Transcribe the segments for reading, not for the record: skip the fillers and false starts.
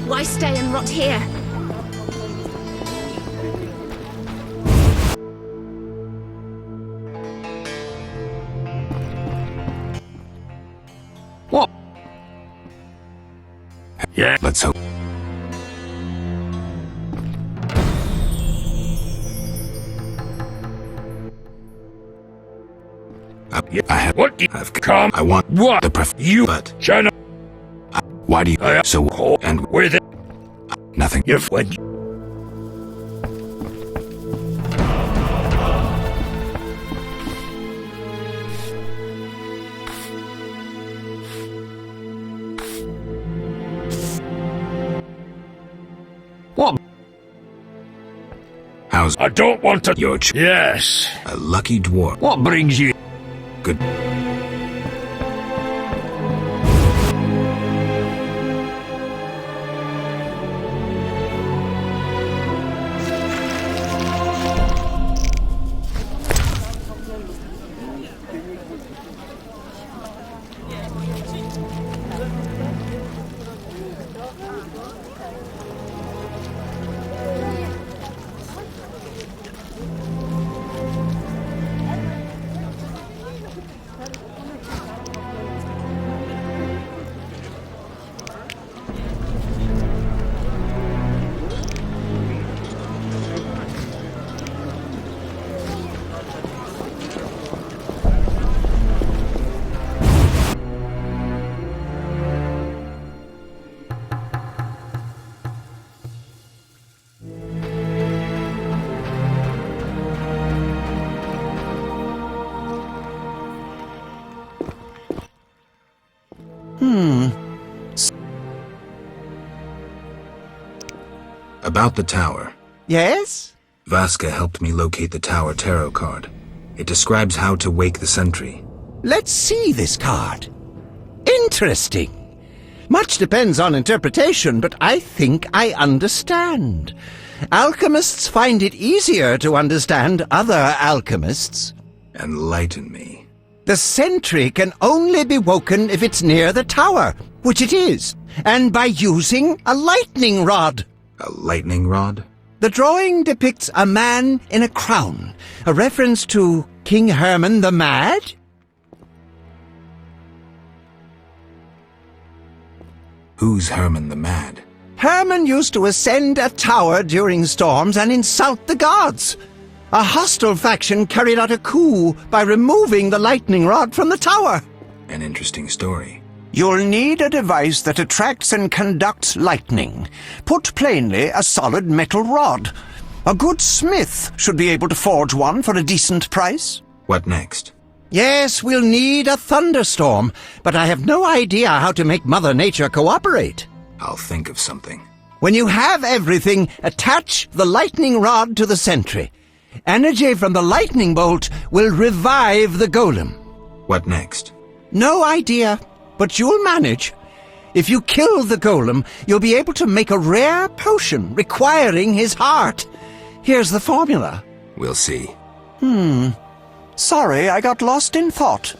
Why stay and rot here? What? Yeah, let's hope. Yeah, I have. What do you I've come? I want What? the You but China? why do you I so and with it? nothing? If when what? How's I don't want to. your Yes. a lucky dwarf? What brings you? Good. About the tower. Yes? Vasca helped me locate the tower tarot card. It describes how to wake the sentry. Let's see this card. Interesting. Much depends on interpretation, but I think I understand. Alchemists find it easier to understand other alchemists. Enlighten me. The sentry can only be woken if it's near the tower, which it is, and by using a lightning rod. A lightning rod? The drawing depicts a man in a crown, a reference to King Herman the Mad? Who's Herman the Mad? Herman used to ascend a tower during storms and insult the gods. A hostile faction carried out a coup by removing the lightning rod from the tower. An interesting story. You'll need a device that attracts and conducts lightning. Put plainly, a solid metal rod. A good smith should be able to forge one for a decent price. What next? Yes, we'll need a thunderstorm, but I have no idea how to make Mother Nature cooperate. I'll think of something. When you have everything, attach the lightning rod to the sentry. Energy from the lightning bolt will revive the golem. What next? No idea, but you'll manage. If you kill the golem, you'll be able to make a rare potion requiring his heart. Here's the formula. We'll see. Sorry, I got lost in thought.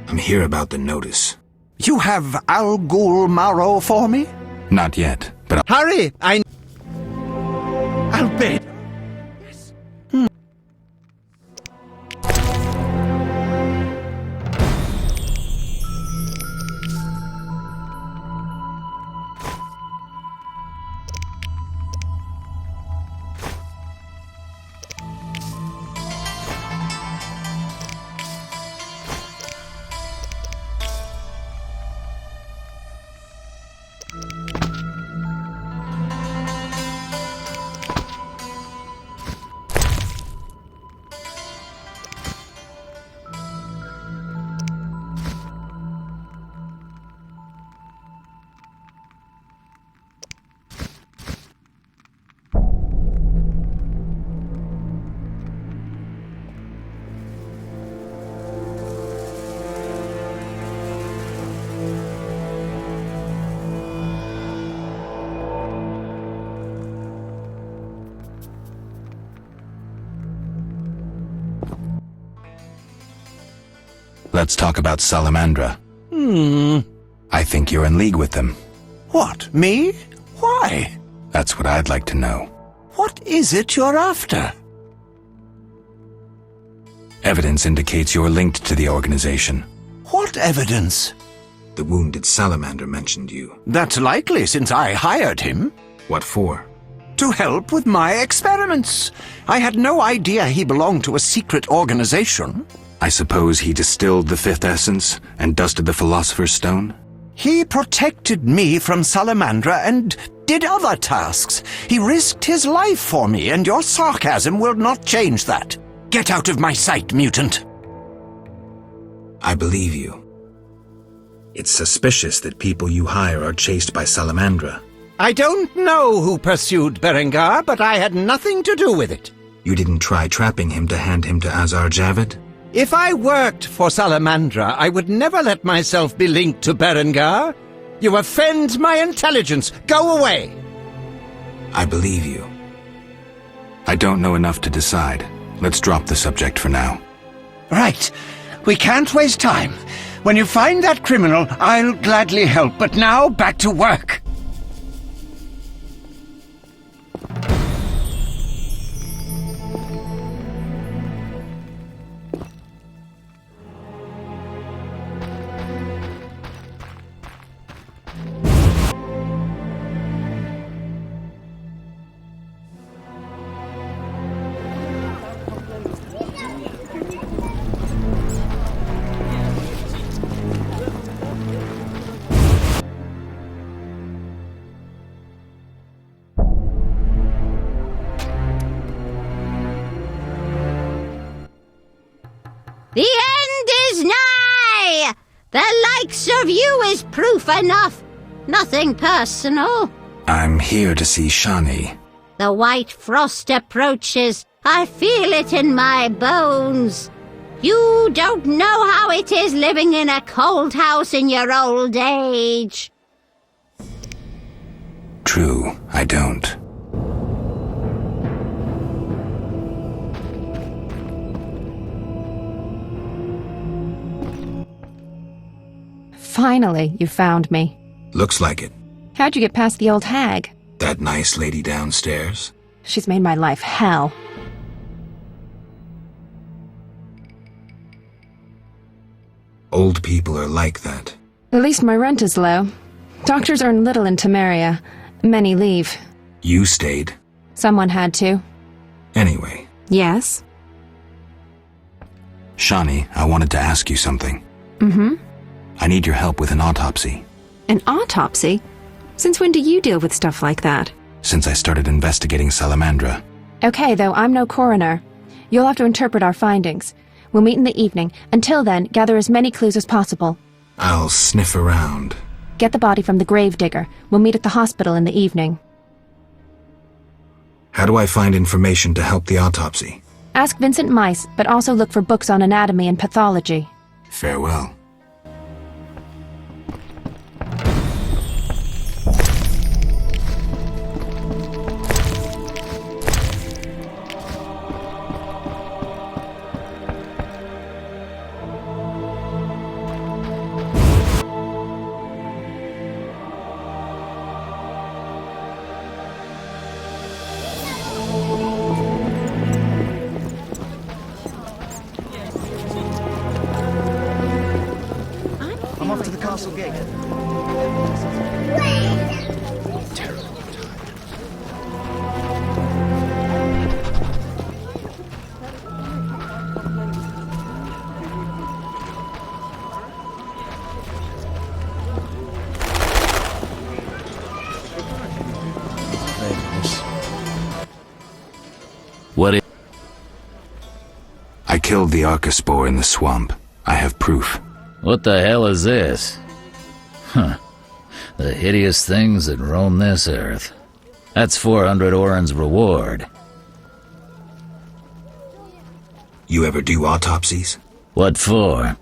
I'm here about the notice. You have Al Ghul Marrow for me? Not yet, but Hurry! I'll bed. let's talk about Salamandra. I think you're in league with them. What, me? Why? That's what I'd like to know. What is it you're after? Evidence indicates you're linked to the organization. What evidence? The wounded salamander mentioned you. That's likely, since I hired him. What for? To help with my experiments. I had no idea he belonged to a secret organization. I suppose he distilled the fifth essence and dusted the Philosopher's Stone? He protected me from Salamandra and did other tasks. He risked his life for me, and your sarcasm will not change that. Get out of my sight, mutant. I believe you. It's suspicious that people you hire are chased by Salamandra. I don't know who pursued Berengar, but I had nothing to do with it. You didn't try trapping him to hand him to Azar Javid? If I worked for Salamandra, I would never let myself be linked to Berengar. You offend my intelligence. Go away! I believe you. I don't know enough to decide. Let's drop the subject for now. Right. We can't waste time. When you find that criminal, I'll gladly help. But now, back to work. The end is nigh! The likes of you is proof enough. Nothing personal. I'm here to see Shani. The white frost approaches. I feel it in my bones. You don't know how it is living in a cold house in your old age. True, I don't. Finally, you found me. Looks like it. How'd you get past the old hag? That nice lady downstairs? She's made my life hell. Old people are like that. At least my rent is low. Doctors earn little in Temeria. Many leave. You stayed. Someone had to. Anyway. Yes? Shani, I wanted to ask you something. Mm-hmm. I need your help with an autopsy. An autopsy? Since when do you deal with stuff like that? Since I started investigating Salamandra. Okay, though I'm no coroner. You'll have to interpret our findings. We'll meet in the evening. Until then, gather as many clues as possible. I'll sniff around. Get the body from the gravedigger. We'll meet at the hospital in the evening. How do I find information to help the autopsy? Ask Vincent Mice, but also look for books on anatomy and pathology. Farewell. I'm off to the castle gate. What I killed the Archospore in the swamp. I have proof. What the hell is this? Huh. The hideous things that roam this earth. That's 400 Oren's reward. You ever do autopsies? What for?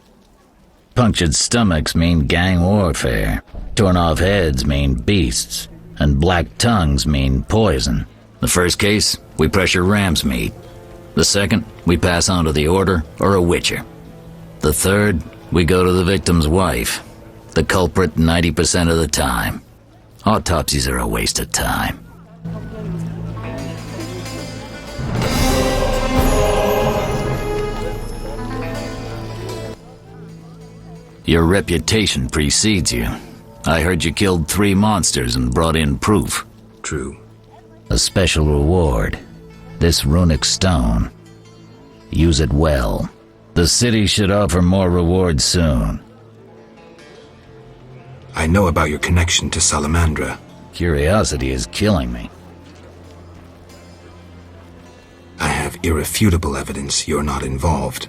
Punctured stomachs mean gang warfare. Torn off heads mean beasts. And black tongues mean poison. The first case, we pressure ram's meat. The second, we pass on to the Order or a Witcher. The third, we go to the victim's wife. The culprit 90% of the time. Autopsies are a waste of time. Your reputation precedes you. I heard you killed 3 monsters and brought in proof. True. A special reward. This runic stone. Use it well. The city should offer more rewards soon. I know about your connection to Salamandra. Curiosity is killing me. I have irrefutable evidence you're not involved.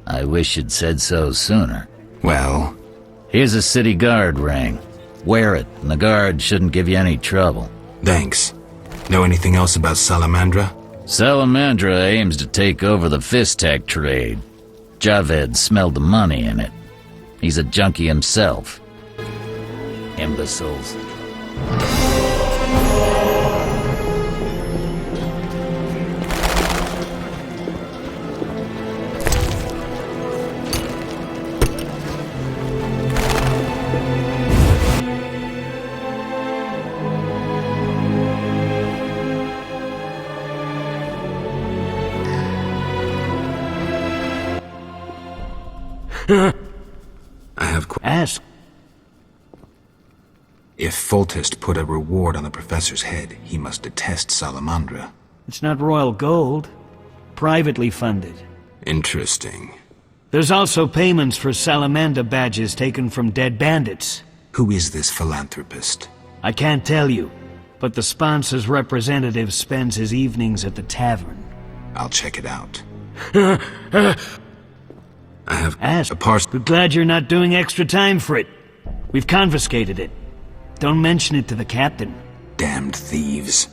I wish you'd said so sooner. Well, Here's a city guard ring. Wear it, and the guard shouldn't give you any trouble. thanks. Know anything else about Salamandra? Salamandra aims to take over the Fistak trade. Javed smelled the money in it. He's a junkie himself. Imbeciles. I have Ask. If Foltest put a reward on the professor's head, he must detest Salamandra. It's not royal gold. Privately funded. Interesting. There's also payments for salamander badges taken from dead bandits. Who is this philanthropist? I can't tell you, but the sponsor's representative spends his evenings at the tavern. I'll check it out. I have Ask. a parcel. We're glad you're not doing extra time for it. We've confiscated it. Don't mention it to the captain. Damned thieves.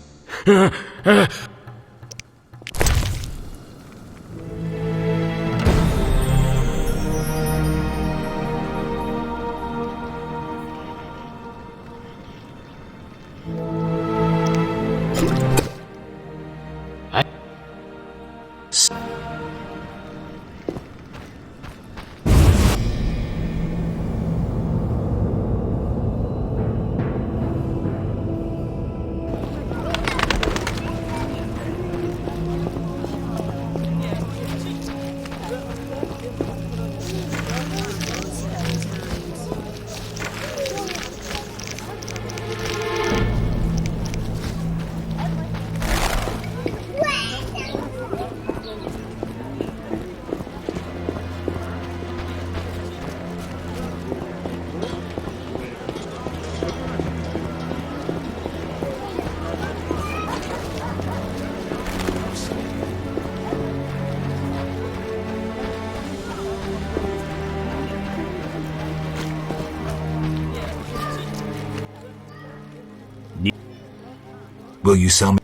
Will you sell me?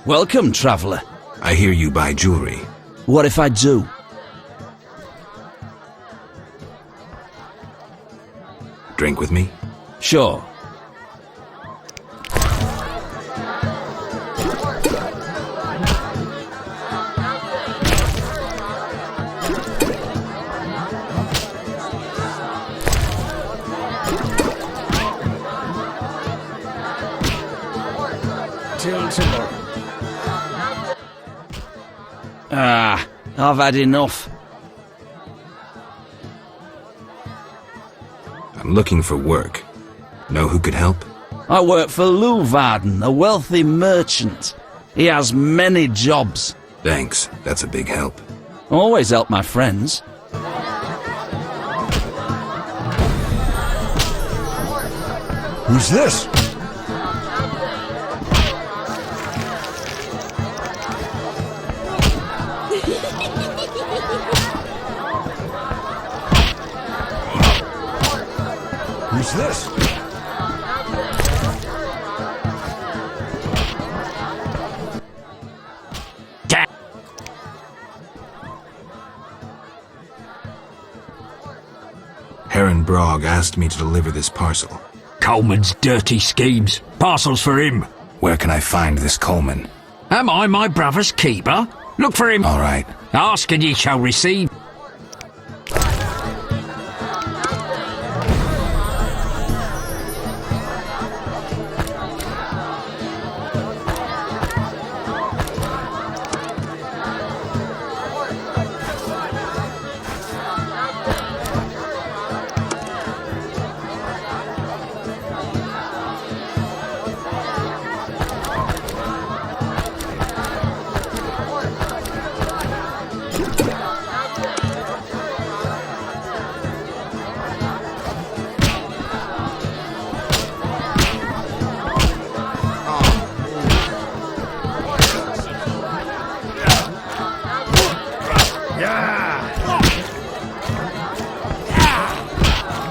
Welcome, traveller. I hear you buy jewelry. What if I do? Drink with me? Sure. Till tomorrow. I've had enough. I'm looking for work. Know who could help? I work for Luvarden, a wealthy merchant. He has many jobs. Thanks, that's a big help. Always help my friends. Who's this? this? Heron Brog asked me to deliver this parcel. Coleman's dirty schemes. Parcels for him. Where can I find this Coleman? Am I my brother's keeper? Look for him. All right. Ask and ye shall receive.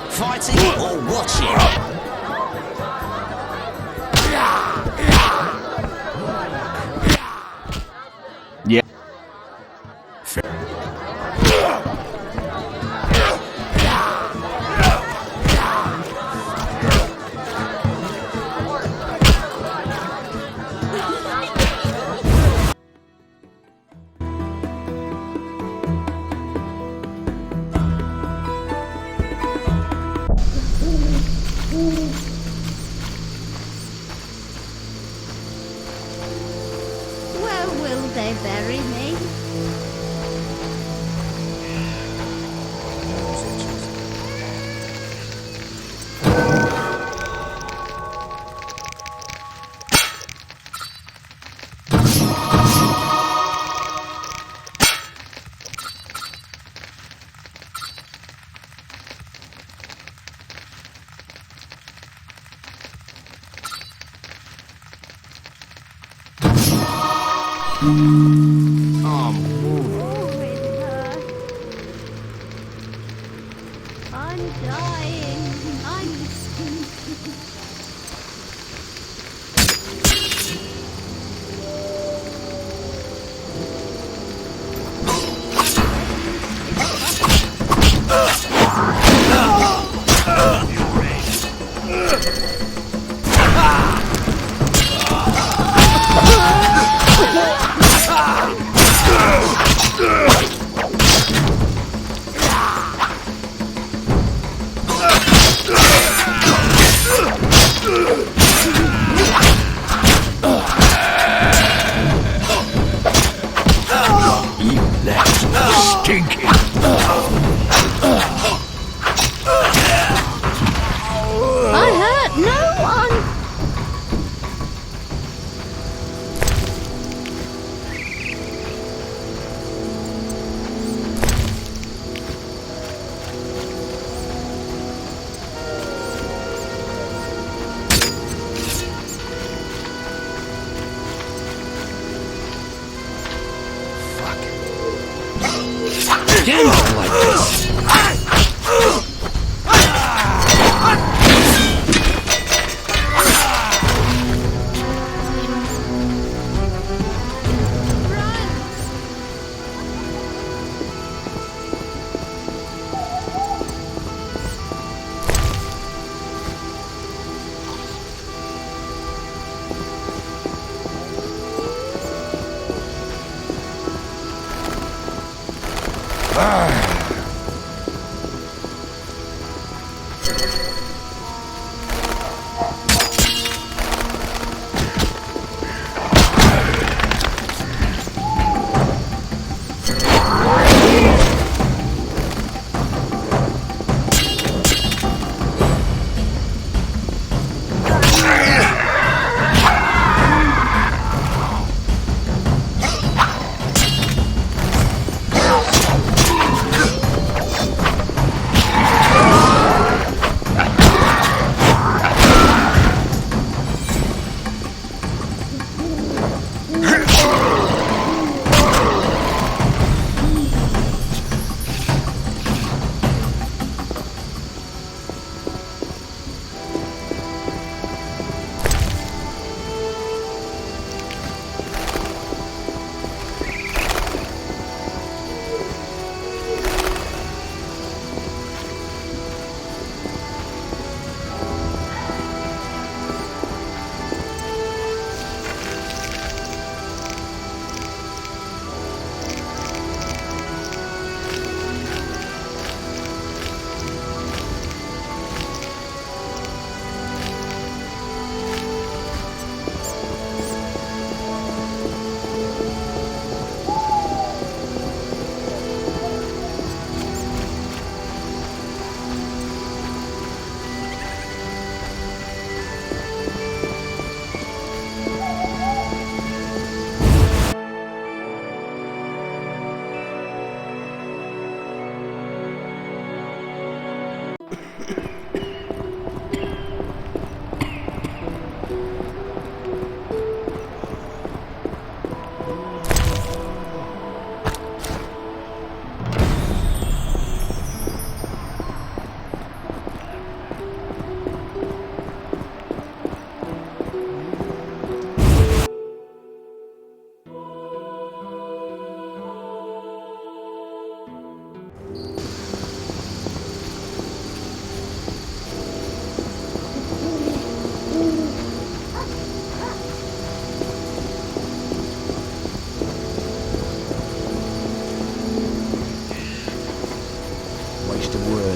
Fighting or watching? Yeah. Where will they bury me? Oh, it hurts. I'm dying. I'm stinking. Stinky. I hurt no one. Damn it like this.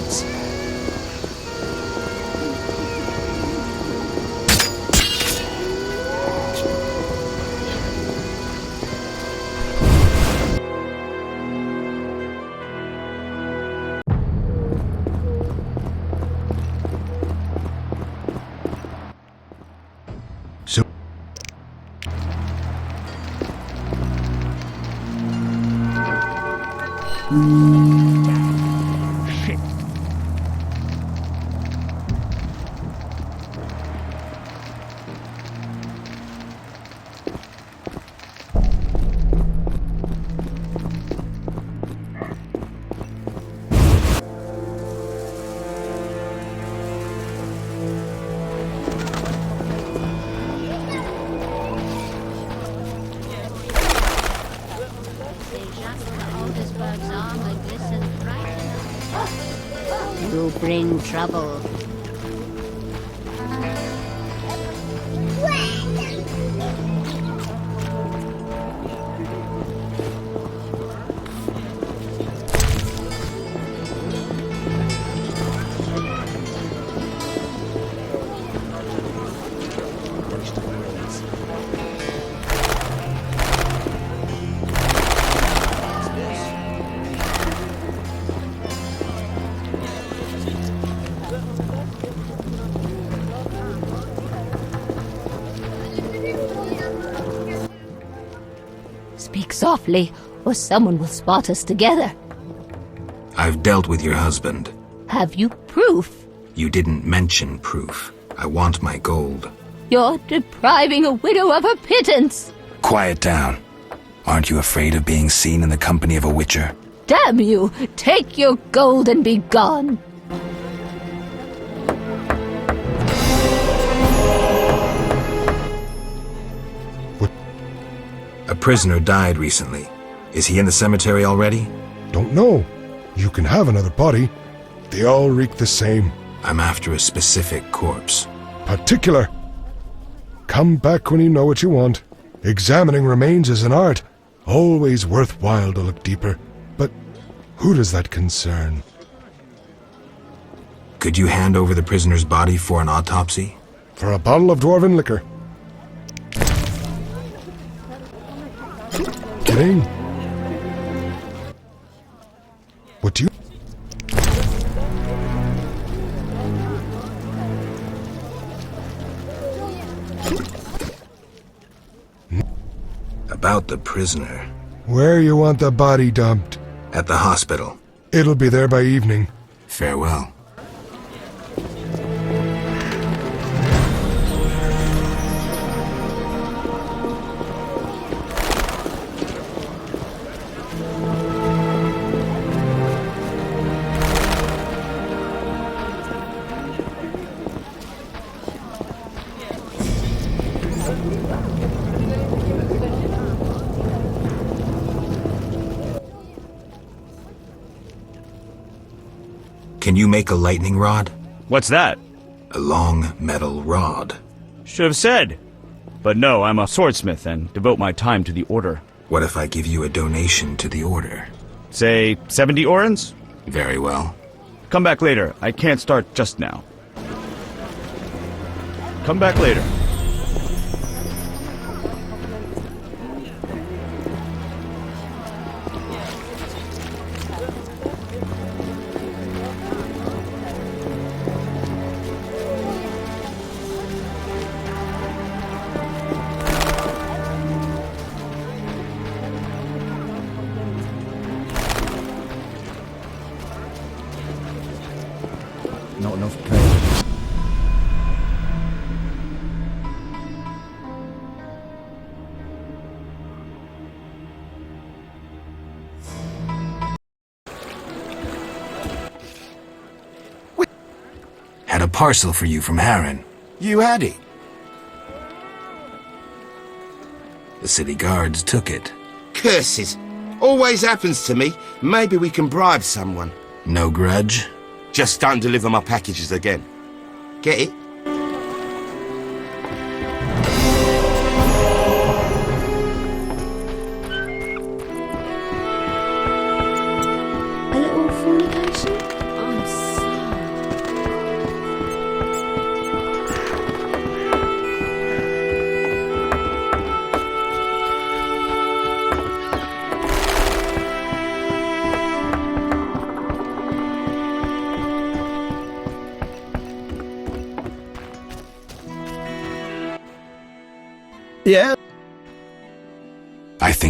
please. So You bring trouble. Speak softly, or someone will spot us together. I've dealt with your husband. Have you proof? You didn't mention proof. I want my gold. You're depriving a widow of her pittance. Quiet down. Aren't you afraid of being seen in the company of a witcher? Damn you! Take your gold and be gone. A prisoner died recently. Is he in the cemetery already? Don't know. You can have another body. They all reek the same. I'm after a specific corpse. Particular. Come back when you know what you want. Examining remains is an art. Always worthwhile to look deeper. But who does that concern? Could you hand over the prisoner's body for an autopsy? For a bottle of dwarven liquor. Get in. What do you... About the prisoner. Where you want the body dumped? At the hospital. It'll be there by evening. Farewell. Can you make a lightning rod? What's that? A long metal rod. Should have said. But no, I'm a swordsmith and devote my time to the order. What if I give you a donation to the order? Say 70 orens? Very well. Come back later. I can't start just now. Come back later. Not enough pay. Had a parcel for you from Harren. You had it? The city guards took it. Curses. Always happens to me. Maybe we can bribe someone. No grudge? Just don't deliver my packages again. Get it? A little fornication? I'm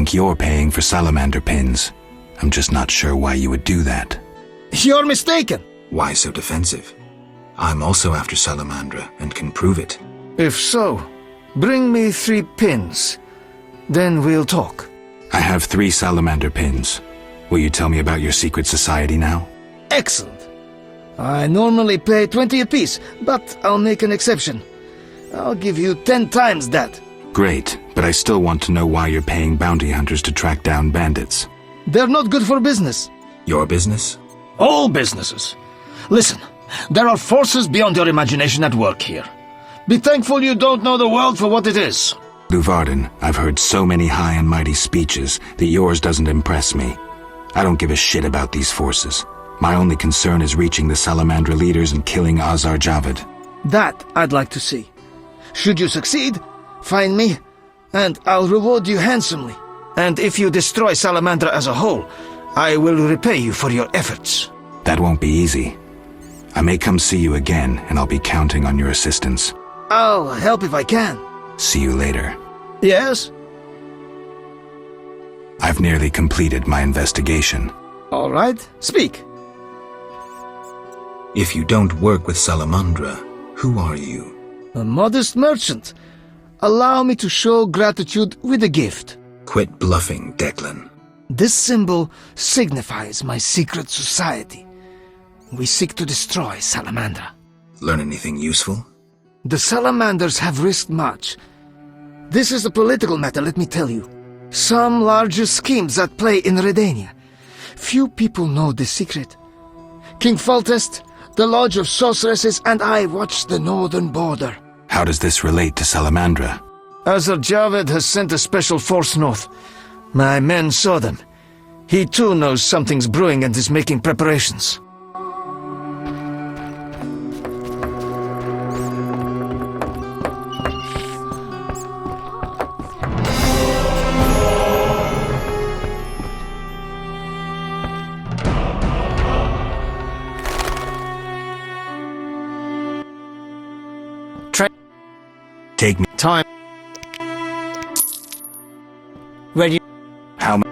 think you're paying for salamander pins. I'm just not sure why you would do that. You're mistaken. Why so defensive? I'm also after salamandra and can prove it. If so, bring me 3 pins. Then we'll talk. I have 3 salamander pins. Will you tell me about your secret society now? Excellent. I normally pay 20 apiece, but I'll make an exception. I'll give you 10 times that. Great, but I still want to know why you're paying bounty hunters to track down bandits. They're not good for business. Your business? All businesses. Listen, there are forces beyond your imagination at work here. Be thankful you don't know the world for what it is. Luvarden, I've heard so many high and mighty speeches that yours doesn't impress me. I don't give a shit about these forces. My only concern is reaching the Salamandra leaders and killing Azar Javed. That I'd like to see. Should you succeed, find me, and I'll reward you handsomely. And if you destroy Salamandra as a whole, I will repay you for your efforts. That won't be easy. I may come see you again, and I'll be counting on your assistance. I'll help if I can. See you later. Yes? I've nearly completed my investigation. All right, speak. If you don't work with Salamandra, who are you? A modest merchant. Allow me to show gratitude with a gift. Quit bluffing, Declan. This symbol signifies my secret society. We seek to destroy Salamandra. Learn anything useful? The Salamanders have risked much. This is a political matter, let me tell you. Some larger schemes at play in Redania. Few people know the secret. King Foltest, the Lodge of Sorceresses, and I watch the northern border. How does this relate to Salamandra? Azar Javed has sent a special force north. My men saw them. He too knows something's brewing and is making preparations. Take me. Time. Ready. How much?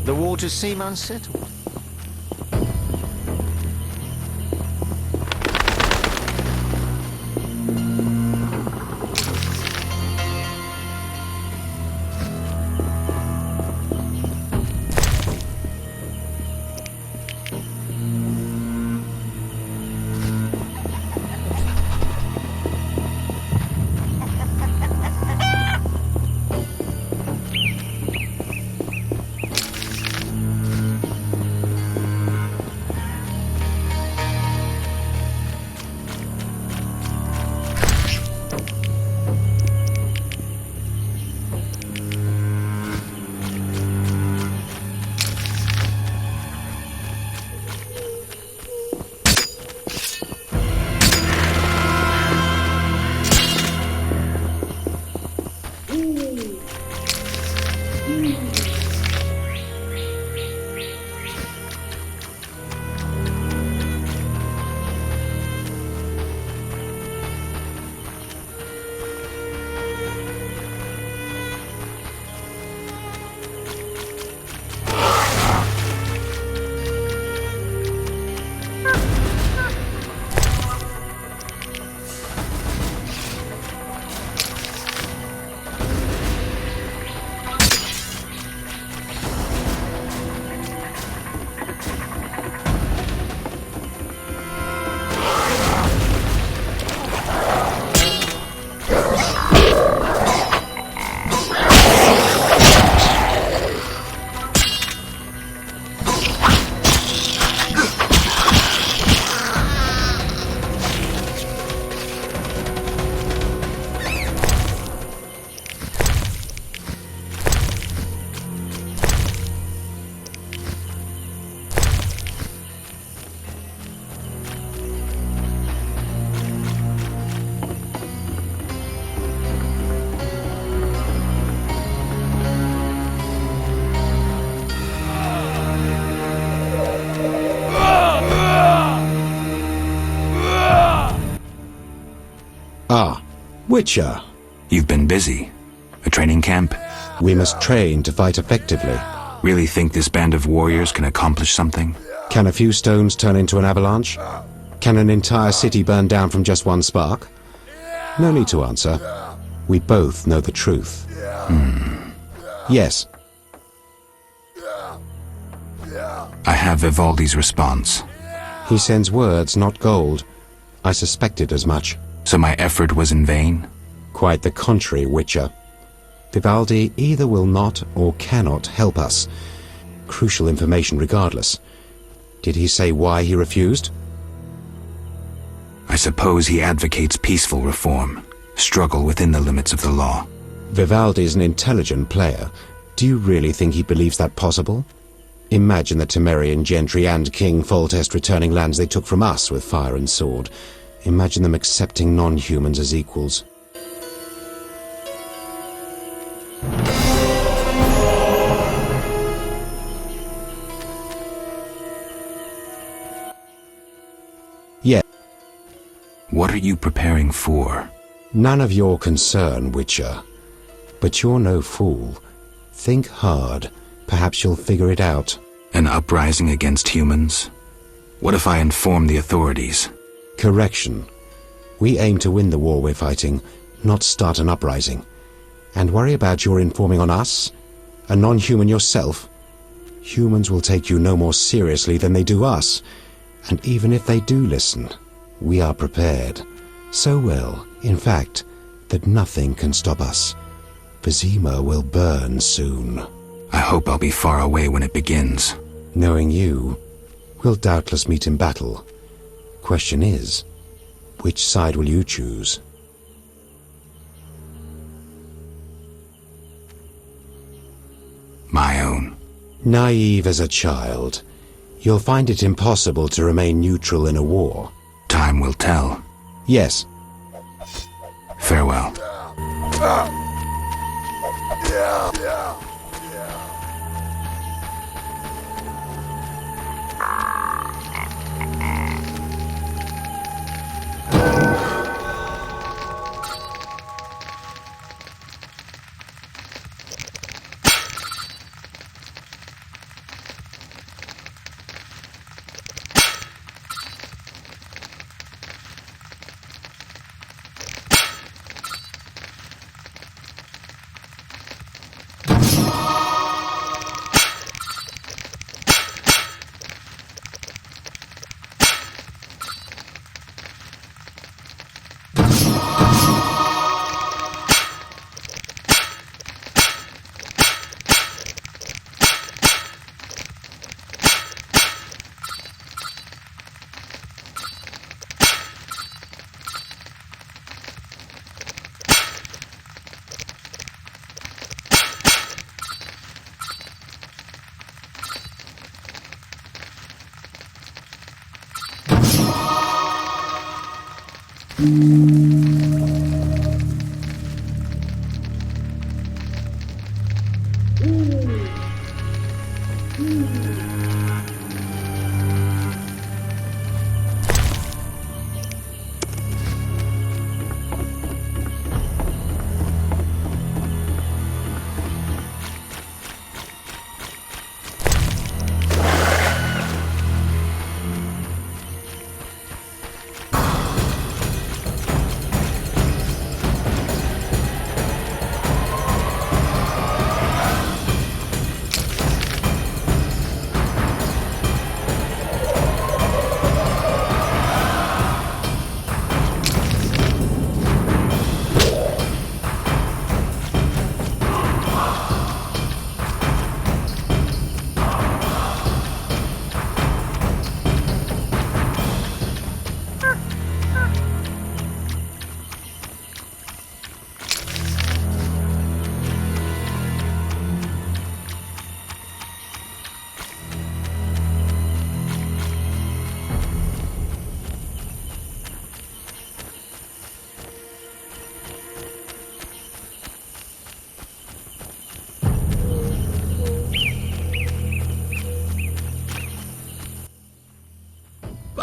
The waters seem unsettled. Witcher. You've been busy. A training camp? We must train to fight effectively. Really think this band of warriors can accomplish something? Can a few stones turn into an avalanche? Can an entire city burn down from just one spark? No need to answer. We both know the truth. Yes. I have Vivaldi's response. He sends words, not gold. I suspected as much. So my effort was in vain? Quite the contrary, Witcher. Vivaldi either will not or cannot help us. Crucial information regardless. Did he say why he refused? I suppose he advocates peaceful reform, struggle within the limits of the law. Vivaldi's an intelligent player. Do you really think he believes that possible? Imagine the Temerian gentry and King Foltest returning lands they took from us with fire and sword. Imagine them accepting non-humans as equals. Yeah. What are you preparing for? None of your concern, Witcher. But you're no fool. Think hard. Perhaps you'll figure it out. An uprising against humans? What if I inform the authorities? Correction. We aim to win the war we're fighting, not start an uprising. And worry about your informing on us? A non-human yourself? Humans will take you no more seriously than they do us. And even if they do listen, we are prepared. So well, in fact, that nothing can stop us. Vizima will burn soon. I hope I'll be far away when it begins. Knowing you, we'll doubtless meet in battle. Question is, which side will you choose? My own. Naive as a child, you'll find it impossible to remain neutral in a war. Time will tell. Yes. Farewell.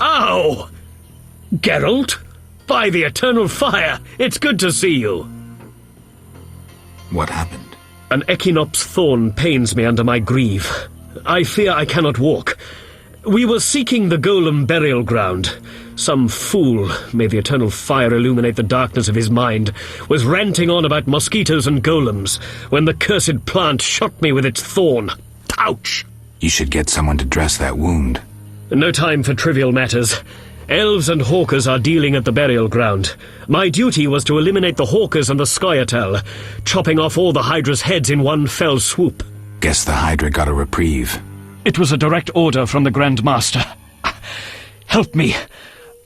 Oh! Geralt? By the eternal fire, it's good to see you. What happened? An Echinops thorn pains me under my greave. I fear I cannot walk. We were seeking the golem burial ground. Some fool, may the eternal fire illuminate the darkness of his mind, was ranting on about mosquitoes and golems when the cursed plant shot me with its thorn. Ouch! You should get someone to dress that wound. No time for trivial matters. Elves and hawkers are dealing at the burial ground. My duty was to eliminate the hawkers and the Scoia'tael, chopping off all the Hydra's heads in one fell swoop. Guess the Hydra got a reprieve. It was a direct order from the Grand Master. Help me.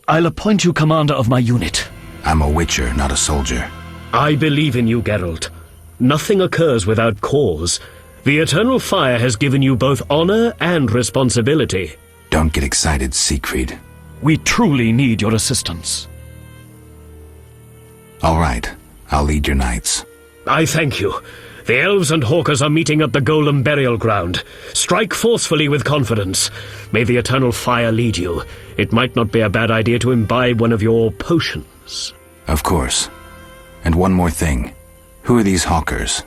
I'll appoint you commander of my unit. I'm a witcher, not a soldier. I believe in you, Geralt. Nothing occurs without cause. The eternal fire has given you both honor and responsibility. Don't get excited, Siegfried. We truly need your assistance. All right, I'll lead your knights. I thank you. The elves and hawkers are meeting at the golem burial ground. Strike forcefully with confidence. May the eternal fire lead you. It might not be a bad idea to imbibe one of your potions. Of course. And one more thing. Who are these hawkers?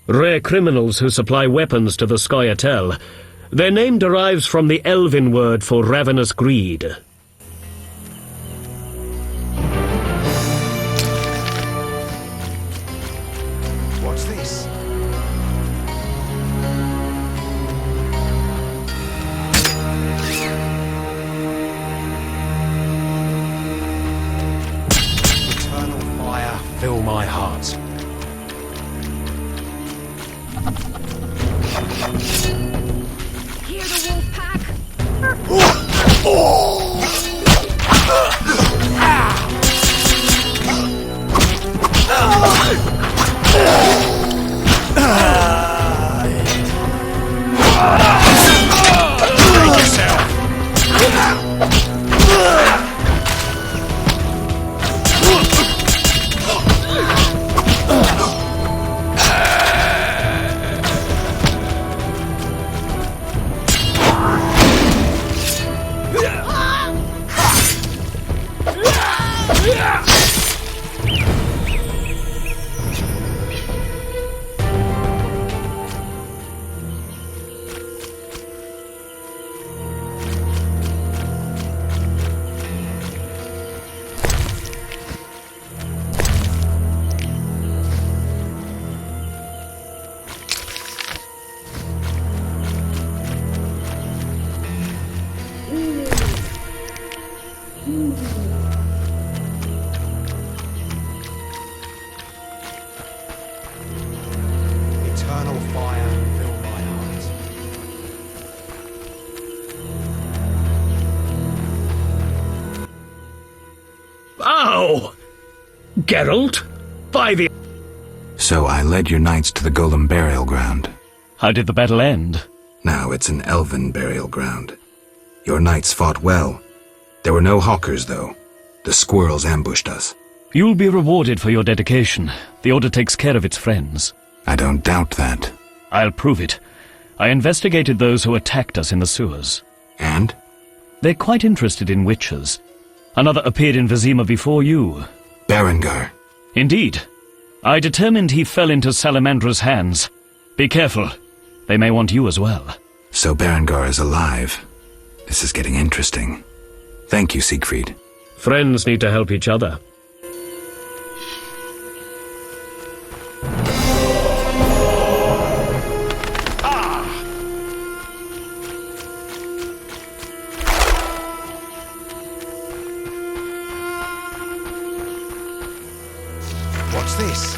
Rare criminals who supply weapons to the Scoia'tael. Their name derives from the elven word for ravenous greed. What's this? Eternal fire, fill my heart. Hear the wolf pack? Eternal fire, fill my heart. Ow! Geralt? By the... So I led your knights to the golem burial ground. How did the battle end? Now it's an elven burial ground. Your knights fought well. There were no hawkers, though. The squirrels ambushed us. You'll be rewarded for your dedication. The Order takes care of its friends. I don't doubt that. I'll prove it. I investigated those who attacked us in the sewers. And? They're quite interested in witches. Another appeared in Vizima before you. Berengar. Indeed. I determined he fell into Salamandra's hands. Be careful. They may want you as well. So Berengar is alive. This is getting interesting. Thank you, Siegfried. Friends need to help each other. What's this?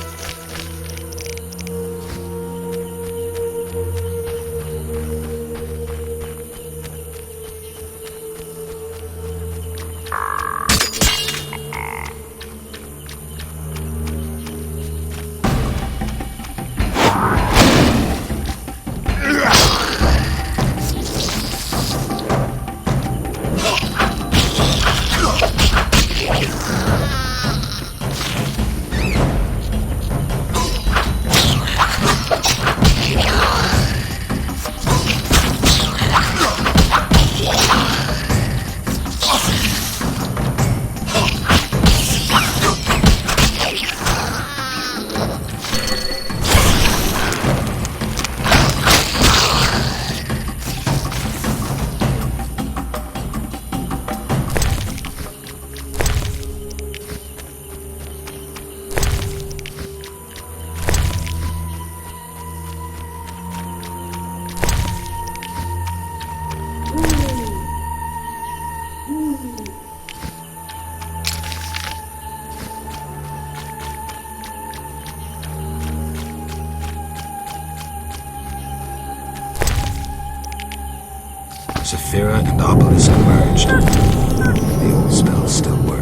and obelisk merged. The old spells still work.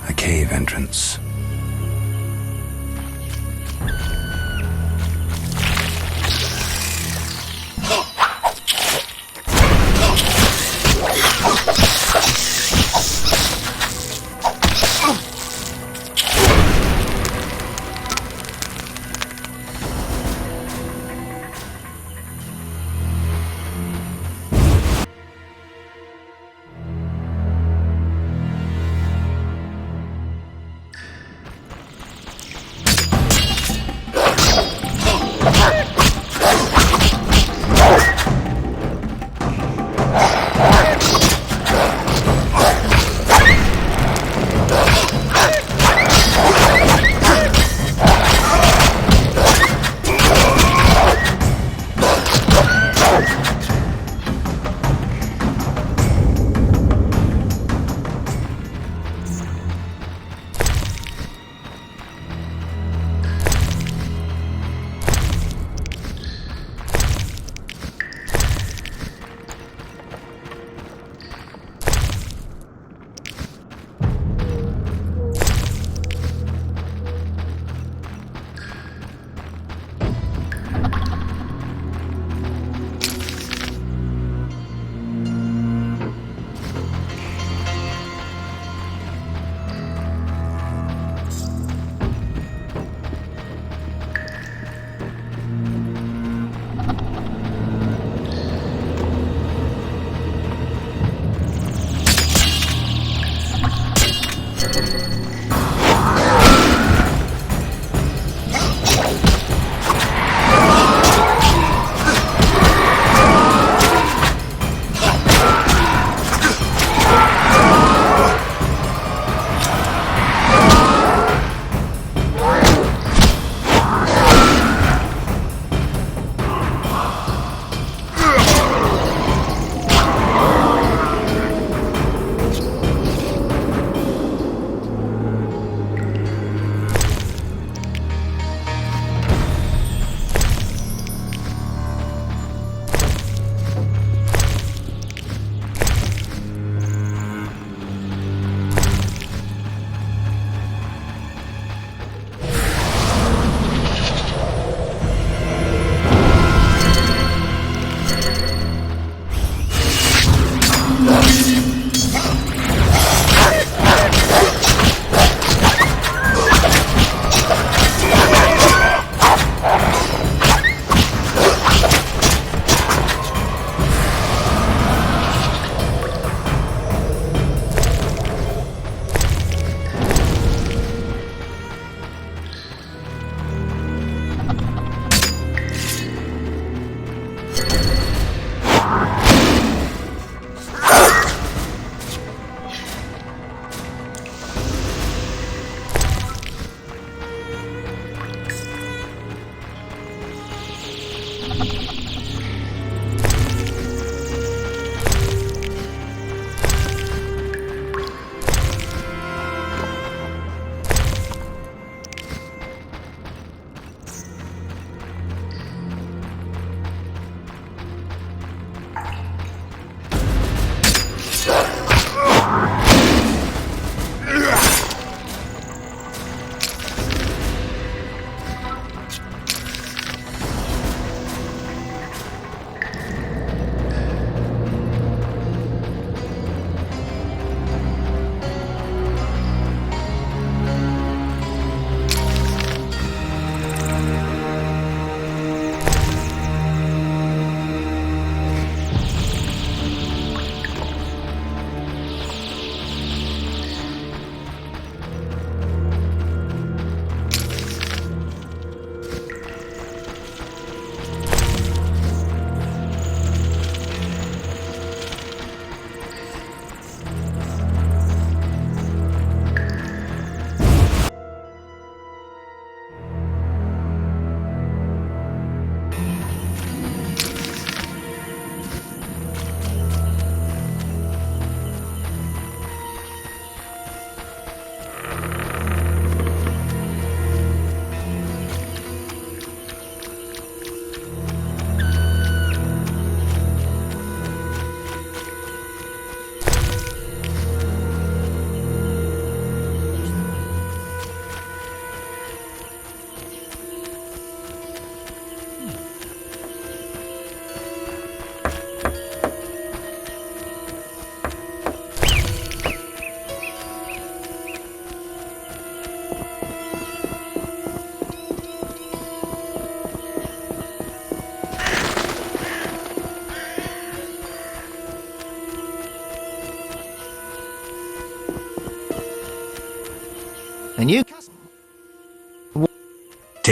A cave entrance.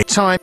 Okay. Time.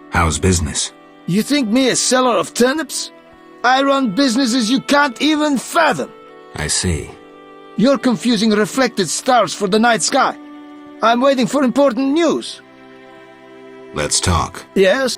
How's business? You think me a seller of turnips? I run businesses you can't even fathom. I see. You're confusing reflected stars for the night sky. I'm waiting for important news. Let's talk. Yes?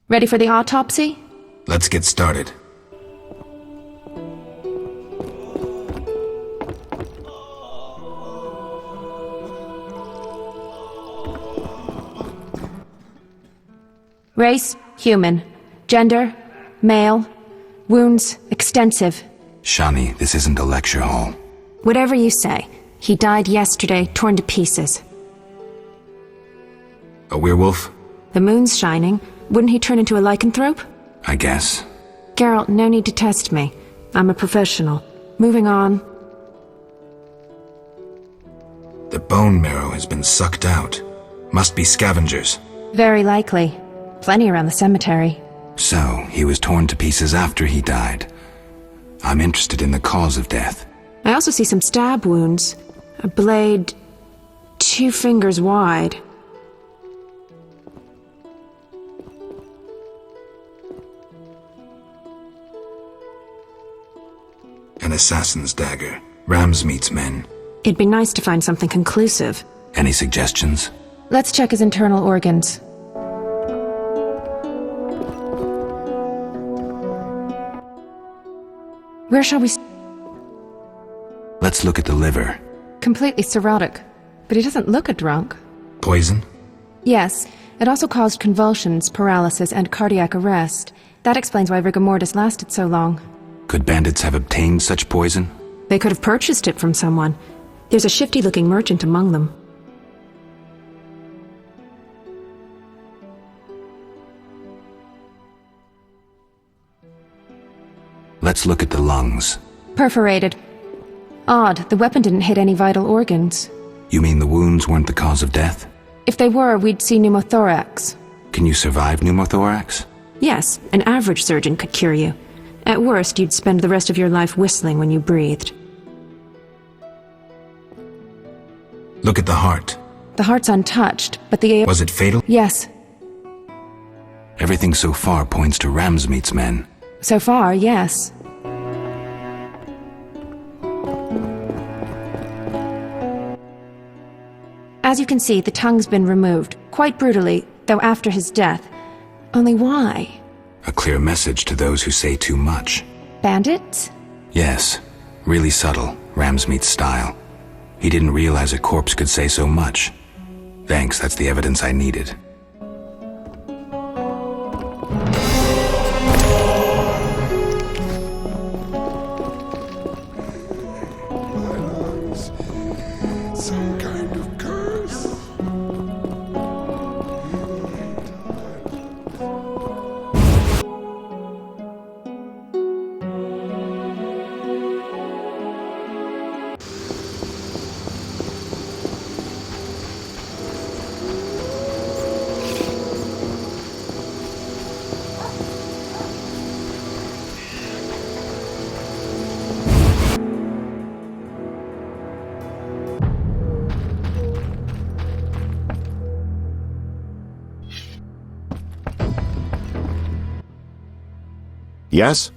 Ready for the autopsy? Let's get started. Race, human. Gender, male. Wounds, extensive. Shani, this isn't a lecture hall. Whatever you say. He died yesterday, torn to pieces. A werewolf? The moon's shining. Wouldn't he turn into a lycanthrope? I guess. Geralt, no need to test me. I'm a professional. Moving on. The bone marrow has been sucked out. Must be scavengers. Very likely. Plenty around the cemetery. So, he was torn to pieces after he died. I'm interested in the cause of death. I also see some stab wounds. A blade 2 fingers wide. An assassin's dagger. Ramsmeat's men. It'd be nice to find something conclusive. Any suggestions? Let's check his internal organs. Where shall we... Let's look at the liver. Completely cirrhotic. But he doesn't look a drunk. Poison? Yes. It also caused convulsions, paralysis, and cardiac arrest. That explains why rigor mortis lasted so long. Could bandits have obtained such poison? They could have purchased it from someone. There's a shifty-looking merchant among them. Let's look at the lungs. Perforated. Odd, the weapon didn't hit any vital organs. You mean the wounds weren't the cause of death? If they were, we'd see pneumothorax. Can you survive pneumothorax? Yes, an average surgeon could cure you. At worst, you'd spend the rest of your life whistling when you breathed. Look at the heart. The heart's untouched, but the... Was it fatal? Yes. Everything so far points to Ramsmeet's men. So far, yes. As you can see, the tongue's been removed, quite brutally, though after his death. Only why? A clear message to those who say too much. Bandits? Yes. Really subtle, Ramsmeet's style. He didn't realize a corpse could say so much. Thanks, that's the evidence I needed. Some kind of curse. Yes?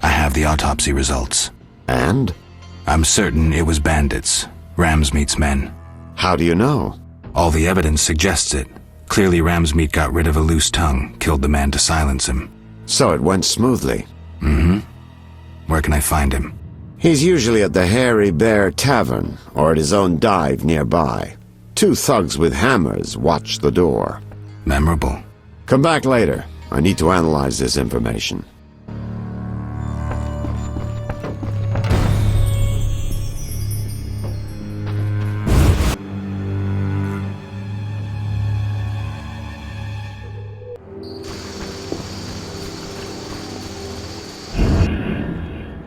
I have the autopsy results. And? I'm certain it was bandits, Ramsmeet's men. How do you know? All the evidence suggests it. Clearly Ramsmeet got rid of a loose tongue, killed the man to silence him. So it went smoothly? Mm-hmm. Where can I find him? He's usually at the Hairy Bear Tavern, or at his own dive nearby. 2 thugs with hammers watch the door. Memorable. Come back later. I need to analyze this information.